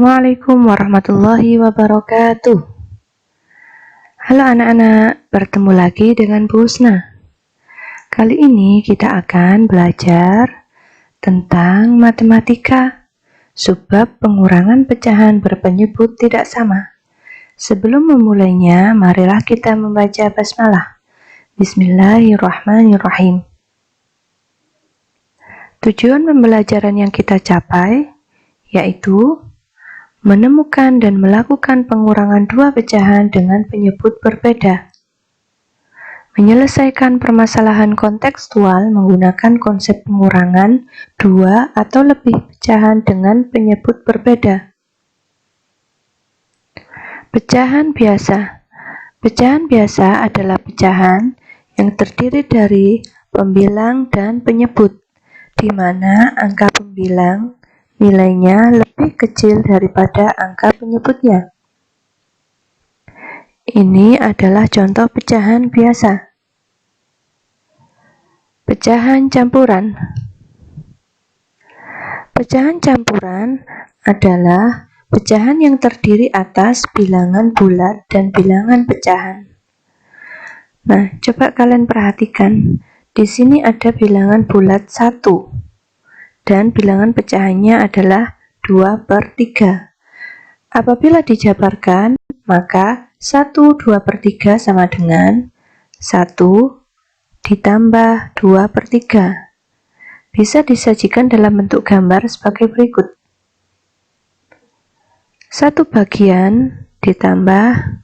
Assalamualaikum warahmatullahi wabarakatuh. Halo anak-anak, bertemu lagi dengan Bu Husna. Kali ini kita akan belajar tentang matematika, subbab pengurangan pecahan berpenyebut tidak sama. Sebelum memulainya, marilah kita membaca basmalah. Bismillahirrahmanirrahim. Tujuan pembelajaran yang kita capai yaitu menemukan dan melakukan pengurangan dua pecahan dengan penyebut berbeda. Menyelesaikan permasalahan kontekstual menggunakan konsep pengurangan dua atau lebih pecahan dengan penyebut berbeda. Pecahan biasa. Pecahan biasa adalah pecahan yang terdiri dari pembilang dan penyebut, di mana angka pembilang nilainya lebih kecil daripada angka penyebutnya. Ini adalah contoh pecahan biasa. Pecahan campuran. Pecahan campuran adalah pecahan yang terdiri atas bilangan bulat dan bilangan pecahan. Nah, coba kalian perhatikan. Di sini ada bilangan bulat 1. Dan bilangan pecahannya adalah 2/3. Apabila dijabarkan, maka 1 2/3 sama dengan 1 ditambah 2/3. Bisa disajikan dalam bentuk gambar sebagai berikut. 1 bagian ditambah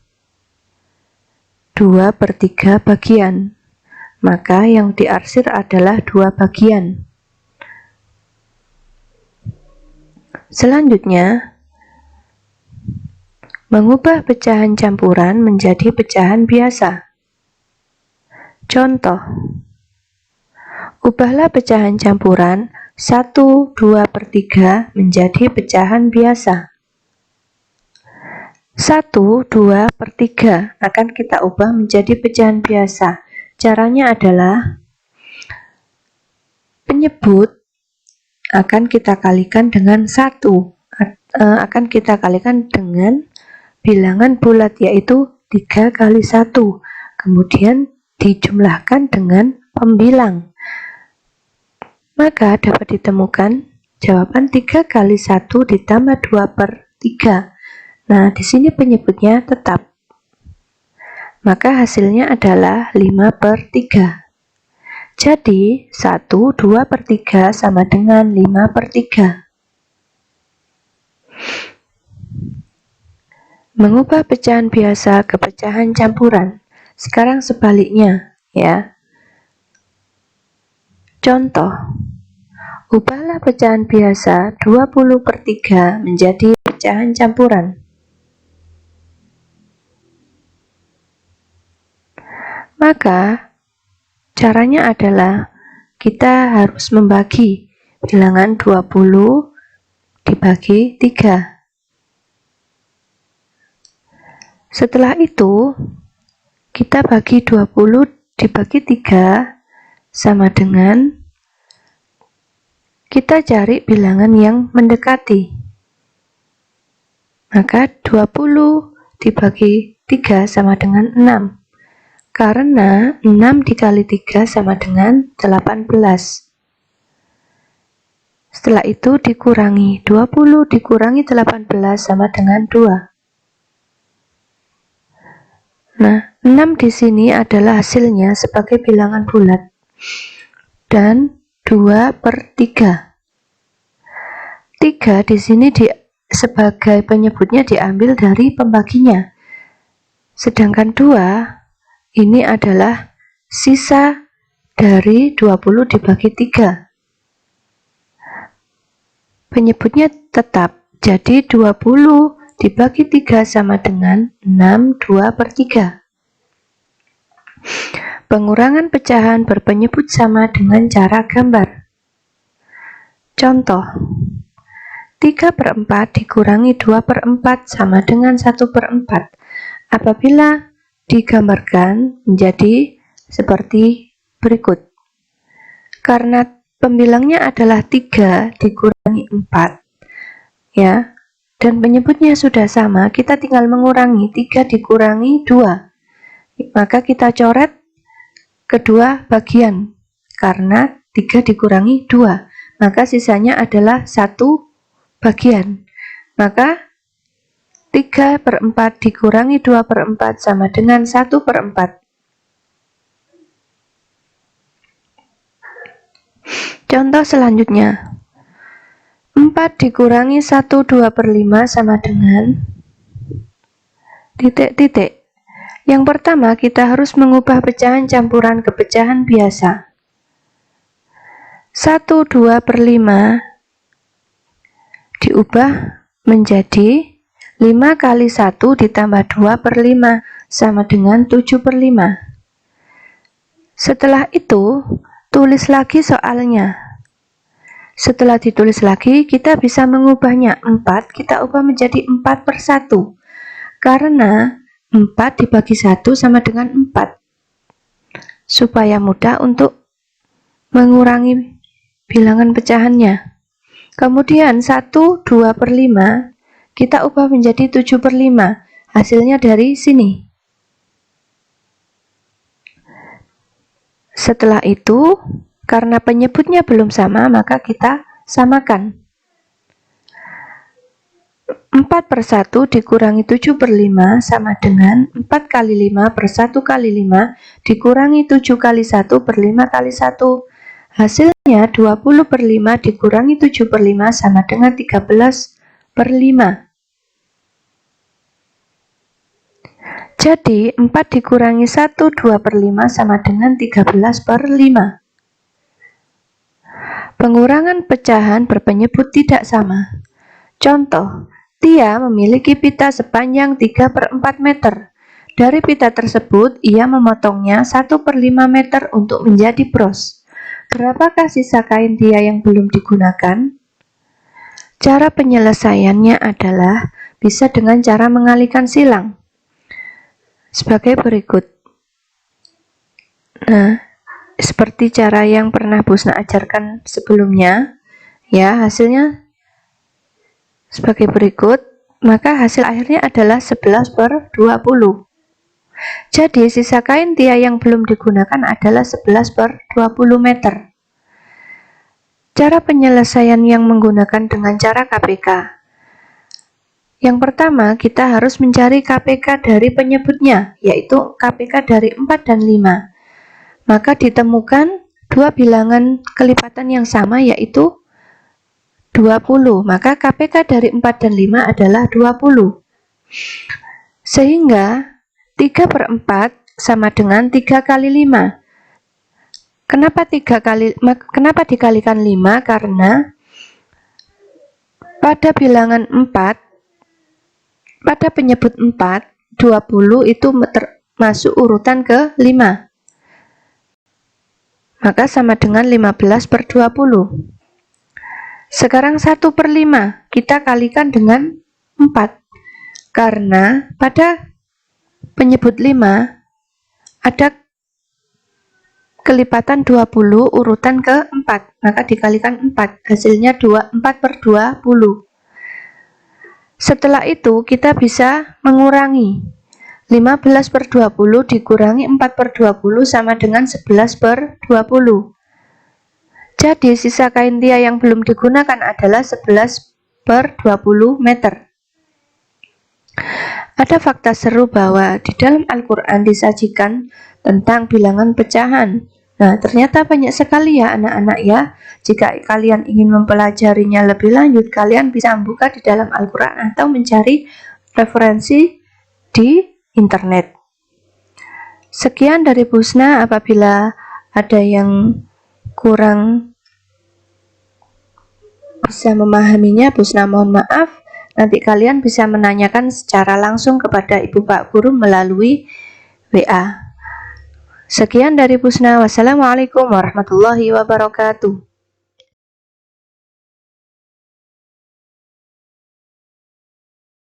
2/3 bagian. Maka yang diarsir adalah 2 bagian. Selanjutnya, mengubah pecahan campuran menjadi pecahan biasa. Contoh, ubahlah pecahan campuran 1 2/3 menjadi pecahan biasa. 1 2/3 akan kita ubah menjadi pecahan biasa. Caranya adalah penyebut akan kita kalikan dengan 1, akan kita kalikan dengan bilangan bulat, yaitu 3 kali 1, kemudian dijumlahkan dengan pembilang. Maka dapat ditemukan jawaban 3 kali 1 ditambah 2/3. Nah, di sini penyebutnya tetap. Maka hasilnya adalah 5/3. Jadi, 1 2/3 sama dengan 5/3. Mengubah pecahan biasa ke pecahan campuran. Sekarang sebaliknya, ya. Contoh, ubahlah pecahan biasa 20/3 menjadi pecahan campuran. Maka, caranya adalah kita harus membagi bilangan 20 dibagi 3. Setelah itu, kita bagi 20 dibagi 3 sama dengan kita cari bilangan yang mendekati. Maka 20 dibagi 3 sama dengan 6. Karena 6 dikali 3 sama dengan 18. Setelah itu dikurangi, 20 dikurangi 18 sama dengan 2. Nah, 6 di sini adalah hasilnya sebagai bilangan bulat. Dan 2/3. 3 di sini sebagai penyebutnya diambil dari pembaginya. Sedangkan 2 ini adalah sisa dari 20 dibagi 3. Penyebutnya tetap, jadi 20 dibagi 3 sama dengan 6 2/3. Pengurangan pecahan berpenyebut sama dengan cara gambar. Contoh, 3/4 dikurangi 2/4 sama dengan 1/4. Apabila digambarkan menjadi seperti berikut. Karena pembilangnya adalah 3 dikurangi 4, ya, dan penyebutnya sudah sama, kita tinggal mengurangi 3 dikurangi 2. Maka kita coret kedua bagian, karena 3 dikurangi 2. Maka sisanya adalah 1 bagian. Maka 3/4 dikurangi 2/4 sama dengan 1/4. Contoh selanjutnya, 4 dikurangi 1 2/5 sama dengan titik-titik. Yang pertama, kita harus mengubah pecahan campuran ke pecahan biasa. 1 2/5 diubah menjadi 5 kali 1 ditambah 2/5 sama dengan 7/5. Setelah itu, tulis lagi soalnya. Setelah ditulis lagi, kita bisa mengubahnya. 4 kita ubah menjadi 4/1. Karena 4 dibagi 1 sama dengan 4. Supaya mudah untuk mengurangi bilangan pecahannya. Kemudian 1 2/5 kita ubah menjadi 7/5. Hasilnya dari sini. Setelah itu, karena penyebutnya belum sama, maka kita samakan. 4/1 dikurangi 7/5 sama dengan 4 kali 5 per 1 kali 5 dikurangi 7 kali 1 per 5 kali 1. Hasilnya 20/5 dikurangi 7/5 sama dengan 13/5. Jadi 4 dikurangi 1 2/5 sama dengan 13/5. Pengurangan pecahan berpenyebut tidak sama. Contoh, Tia memiliki pita sepanjang 3/4 meter. Dari pita tersebut, ia memotongnya 1/5 meter untuk menjadi bros. Berapakah sisa kain Tia yang belum digunakan? Cara penyelesaiannya adalah bisa dengan cara mengalihkan silang. Sebagai berikut. Nah, seperti cara yang pernah Busna ajarkan sebelumnya, ya, hasilnya sebagai berikut, maka hasil akhirnya adalah 11/20. Jadi sisa kain Tia yang belum digunakan adalah 11/20 meter. Cara penyelesaian yang menggunakan dengan cara KPK. Yang pertama, kita harus mencari KPK dari penyebutnya, yaitu KPK dari 4 dan 5. Maka ditemukan dua bilangan kelipatan yang sama, yaitu 20. Maka KPK dari 4 dan 5 adalah 20. Sehingga 3/4 sama dengan 3 kali 5. Kenapa dikalikan 5? Karena pada bilangan 4, pada penyebut 4, 20 itu masuk urutan ke 5. Maka sama dengan 15/20. Sekarang 1/5 kita kalikan dengan 4. Karena pada penyebut 5 ada kelipatan 20 urutan ke 4. Maka dikalikan 4. Hasilnya 4/20. Setelah itu kita bisa mengurangi 15/20 dikurangi 4/20 sama dengan 11/20. Jadi sisa kain Tia yang belum digunakan adalah 11/20 meter. Ada fakta seru bahwa di dalam Al-Quran disajikan tentang bilangan pecahan. Nah, ternyata banyak sekali ya anak-anak ya. Jika kalian ingin mempelajarinya lebih lanjut, kalian bisa membuka di dalam Al-Quran atau mencari referensi di internet. Sekian dari Busna. Apabila ada yang kurang bisa memahaminya, Busna mohon maaf. Nanti kalian bisa menanyakan secara langsung kepada Ibu Pak Guru melalui WA. Sekian dari Busna. Wassalamualaikum warahmatullahi wabarakatuh.